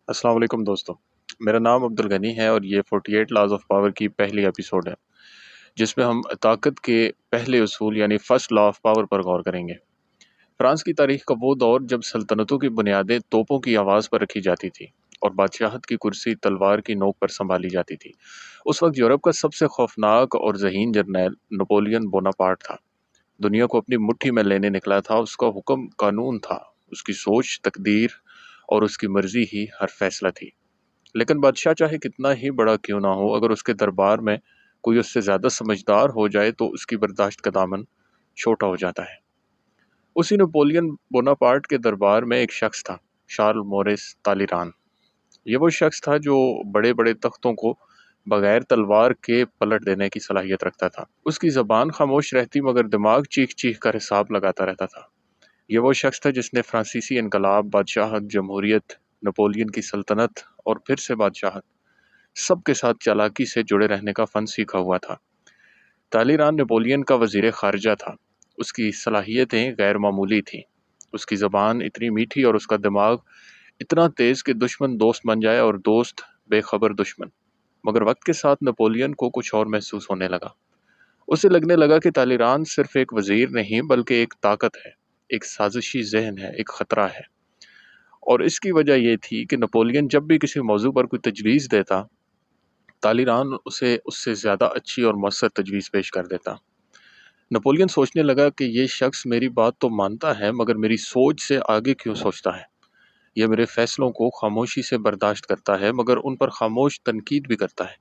अस्सलाम वालेकुम दोस्तों। मेरा नाम अब्दुल गनी है और ये 48 लॉज़ ऑफ पावर की पहली एपिसोड है, जिसमें हम ताकत के पहले उसूल यानी फर्स्ट लॉ ऑफ पावर पर गौर करेंगे। फ्रांस की तारीख का वो दौर जब सल्तनतों की बुनियादें तोपों की आवाज़ पर रखी जाती थी और बादशाहत की कुर्सी तलवार की नोक पर संभाली जाती थी। उस वक्त यूरोप का सबसे खौफनाक और ज़हीन जर्नैल नेपोलियन बोनापार्ट था। दुनिया को अपनी मुट्ठी में लेने निकला था। उसका हुक्म कानून था, उसकी सोच तकदीर और उसकी मर्जी ही हर फैसला थी। लेकिन बादशाह चाहे कितना ही बड़ा क्यों ना हो, अगर उसके दरबार में कोई उससे ज्यादा समझदार हो जाए तो उसकी बर्दाश्त का दामन छोटा हो जाता है। उसी नेपोलियन बोनापार्ट के दरबार में एक शख्स था, शार्ल मोरिस तालीरान। ये वो शख्स था जो बड़े बड़े तख्तों को बगैर तलवार के पलट देने की सलाहियत रखता था। उसकी जबान खामोश रहती मगर दिमाग चीख चीख कर हिसाब लगाता रहता था। ये वो शख्स था जिसने फ्रांसीसी इनकलाब, बादशाहत, जमहूरियत, नेपोलियन की सल्तनत और फिर से बादशाहत, सबके साथ चालाकी से जुड़े रहने का फन सीखा हुआ था। तालीरान नेपोलियन का वजीर खारजा था। उसकी सलाहियतें गैर मामूली थीं। उसकी ज़बान इतनी मीठी और उसका दिमाग इतना तेज़ कि दुश्मन दोस्त बन जाए और दोस्त बेखबर दुश्मन। मगर वक्त के साथ नेपोलियन को कुछ और महसूस होने लगा। उसे लगने लगा कि तालीरान सिर्फ एक वजीर नहीं बल्कि एक ताकत है, एक साजिशी जहन है, एक खतरा है। और इसकी वजह यह थी कि नेपोलियन जब भी किसी मौजू पर कोई तजवीज़ देता, तालीरान उसे उससे ज़्यादा अच्छी और मौसर तजवीज़ पेश कर देता। नेपोलियन सोचने लगा कि ये शख्स मेरी बात तो मानता है मगर मेरी सोच से आगे क्यों सोचता है। यह मेरे फैसलों को खामोशी से बर्दाश्त करता है मगर उन पर खामोश तनकीद भी करता है।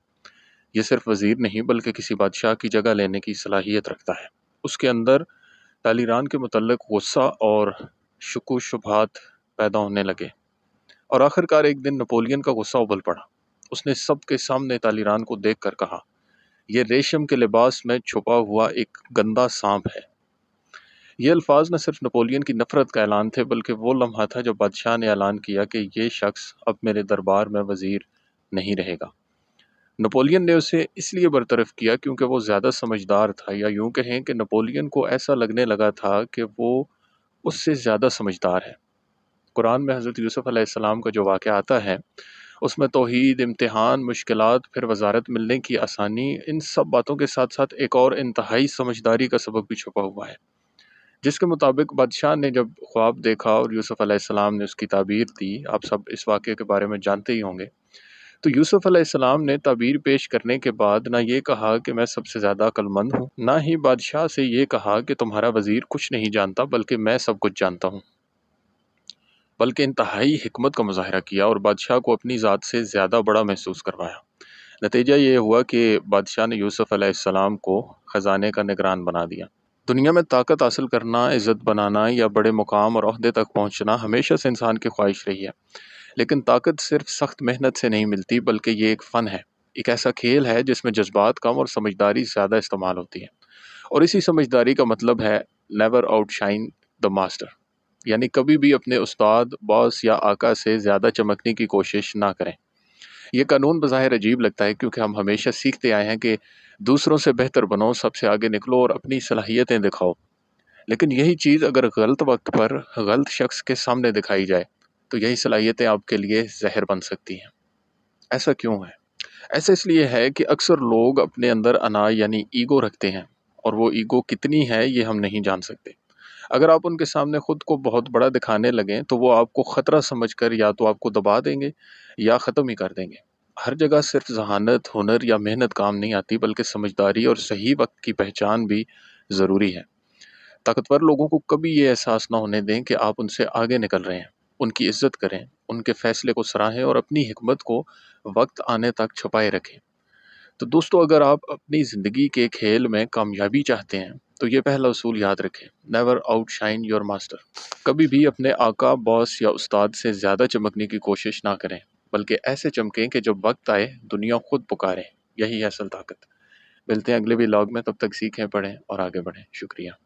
यह सिर्फ वजीर नहीं बल्कि किसी बादशाह की जगह लेने की सलाहियत रखता है। उसके अंदर तालीरान के मुतल्लिक गुस्सा और शुकू शुबहात पैदा होने लगे और आखिरकार एक दिन नेपोलियन का गुस्सा उबल पड़ा। उसने सबके सामने तालीरान को देखकर कहा, ये रेशम के लिबास में छुपा हुआ एक गंदा सांप है। ये अल्फाज न सिर्फ नेपोलियन की नफरत का ऐलान थे बल्कि वो लम्हा था जब बादशाह ने ऐलान किया कि ये शख्स अब मेरे दरबार में वजीर नहीं रहेगा। नेपोलियन ने उसे इसलिए बरतरफ किया क्योंकि वो ज़्यादा समझदार था, या यूं कहें कि नेपोलियन को ऐसा लगने लगा था कि वो उससे ज़्यादा समझदार है। कुरान में हज़रत यूसुफ़ अलैहिस्सलाम का जो वाक़या आता है, उसमें तौहीद, इम्तिहान, मुश्किलात, फिर वज़ारत मिलने की आसानी, इन सब बातों के साथ साथ एक और इंतहाई समझदारी का सबक भी छुपा हुआ है। जिसके मुताबिक बादशाह ने जब ख्वाब देखा और यूसुफ़ अलैहिस्सलाम ने उसकी ताबीर दी, आप सब इस वाक़े के बारे में जानते ही होंगे। तो यूसुफ़ अलैहिस्सलाम ने ताबीर पेश करने के बाद ना ये कहा कि मैं सबसे ज़्यादा अक्लमंद हूँ, ना ही बादशाह से ये कहा कि तुम्हारा वज़ीर कुछ नहीं जानता बल्कि मैं सब कुछ जानता हूँ, बल्कि इंतहाई हिकमत का मुज़ाहरा किया और बादशाह को अपनी ज़ात से ज़्यादा बड़ा महसूस करवाया। नतीजा ये हुआ कि बादशाह ने यूसुफ़ अलैहिस्सलाम को ख़जाने का निगरान बना दिया। दुनिया में ताकत हासिल करना, इज़्ज़त बनाना या बड़े मुकाम और ओहदे तक पहुँचना हमेशा से इंसान की ख्वाहिश रही है। लेकिन ताकत सिर्फ सख्त मेहनत से नहीं मिलती बल्कि ये एक फ़न है, एक ऐसा खेल है जिसमें जज्बात कम और समझदारी ज़्यादा इस्तेमाल होती है। और इसी समझदारी का मतलब है नेवर आउटशाइन द मास्टर, यानी कभी भी अपने उस्ताद, बॉस या आका से ज़्यादा चमकने की कोशिश ना करें। ये कानून बज़ाहिर अजीब लगता है क्योंकि हम हमेशा सीखते आए हैं कि दूसरों से बेहतर बनो, सबसे आगे निकलो और अपनी सलाहियतें दिखाओ। लेकिन यही चीज़ अगर गलत वक्त पर गलत शख्स के सामने दिखाई जाए तो यही सलाहियतें आपके लिए जहर बन सकती हैं। ऐसा क्यों है? ऐसा इसलिए है कि अक्सर लोग अपने अंदर अना यानी ईगो रखते हैं और वो ईगो कितनी है ये हम नहीं जान सकते। अगर आप उनके सामने खुद को बहुत बड़ा दिखाने लगें तो वो आपको खतरा समझकर या तो आपको दबा देंगे या ख़त्म ही कर देंगे। हर जगह सिर्फ जहानत, हुनर या मेहनत काम नहीं आती बल्कि समझदारी और सही वक्त की पहचान भी ज़रूरी है। ताकतवर लोगों को कभी ये एहसास ना होने दें कि आप उनसे आगे निकल रहे हैं। उनकी इज्जत करें, उनके फैसले को सराहें और अपनी हिकमत को वक्त आने तक छुपाए रखें। तो दोस्तों, अगर आप अपनी ज़िंदगी के खेल में कामयाबी चाहते हैं तो ये पहला उसूल याद रखें, नेवर आउटशाइन योर मास्टर। कभी भी अपने आका, बॉस या उस्ताद से ज़्यादा चमकने की कोशिश ना करें बल्कि ऐसे चमकें कि जब वक्त आए दुनिया खुद पुकारे। यही है असल ताकत। मिलते हैं अगले व्लॉग में, तब तक सीखें, पढ़ें और आगे बढ़ें। शुक्रिया।